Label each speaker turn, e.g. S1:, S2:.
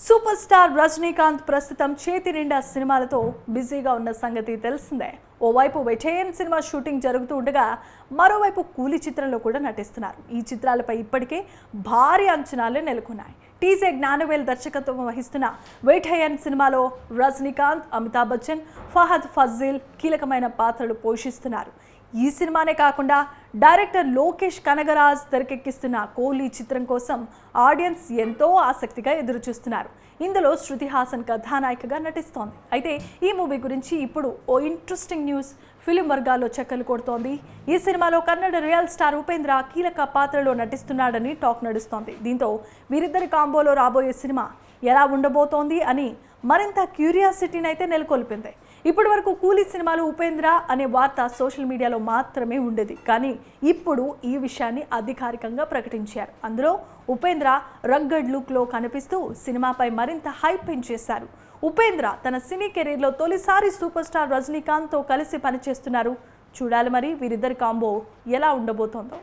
S1: Super star Rajinikanth ప్రస్తుతం చేతి నిండా సినిమాలతో బిజీగా ఉన్న సంగతి తెలిసిందే. ఓవైపు వెటేరియన్ సినిమా షూటింగ్ జరుగుతూ ఉండగా మరోవైపు కూలీ చిత్రంలో కూడా నటిస్తున్నారు. ఈ చిత్రాలపై ఇప్పటికే భారీ అంచనాలే నెలకొన్నాయి. టీజే జ్ఞానవేల్ దర్శకత్వం వహిస్తున్న వెటేరియన్ సినిమాలో రజనీకాంత్, అమితాబ్ బచ్చన్, ఫహద్ ఫాజిల్ కీలకమైన పాత్రలు పోషిస్తున్నారు. ఈ సినిమానే కాకుండా డైరెక్టర్ లోకేష్ కనగరాజ్ తెరకెక్కిస్తున్న కూలీ చిత్రం కోసం ఆడియన్స్ ఎంతో ఆసక్తిగా ఎదురుచూస్తున్నారు. ఇందులో శృతి హాసన్ కథానాయికగా నటిస్తోంది. అయితే ఈ మూవీ గురించి ఇప్పుడు ఓ ఇంట్రెస్టింగ్ న్యూస్ ఫిలిం వర్గాల్లో చక్కర్లు కొడుతోంది. ఈ సినిమాలో కన్నడ రియల్ స్టార్ ఉపేంద్ర కీలక పాత్రలో నటిస్తున్నాడని టాక్ నడుస్తోంది. దీంతో వీరిద్దరి కాంబోలో రాబోయే సినిమా ఎలా ఉండబోతోంది అని మరింత క్యూరియాసిటీని అయితే నెలకొల్పింది. ఇప్పటి వరకు కూలీ సినిమాలు ఉపేంద్ర అనే వార్త సోషల్ మీడియాలో మాత్రమే ఉండేది. కానీ ఇప్పుడు ఈ విషయాన్ని అధికారికంగా ప్రకటించారు. అందులో ఉపేంద్ర రగ్గడ్ లుక్లో కనిపిస్తూ సినిమాపై మరింత హైప్ పెంచేశారు. ఉపేంద్ర తన సినీ కెరీర్లో తొలిసారి సూపర్ స్టార్ రజనీకాంత్తో కలిసి పనిచేస్తున్నారు. చూడాలి మరి వీరిద్దరి కాంబో ఎలా ఉండబోతోందో.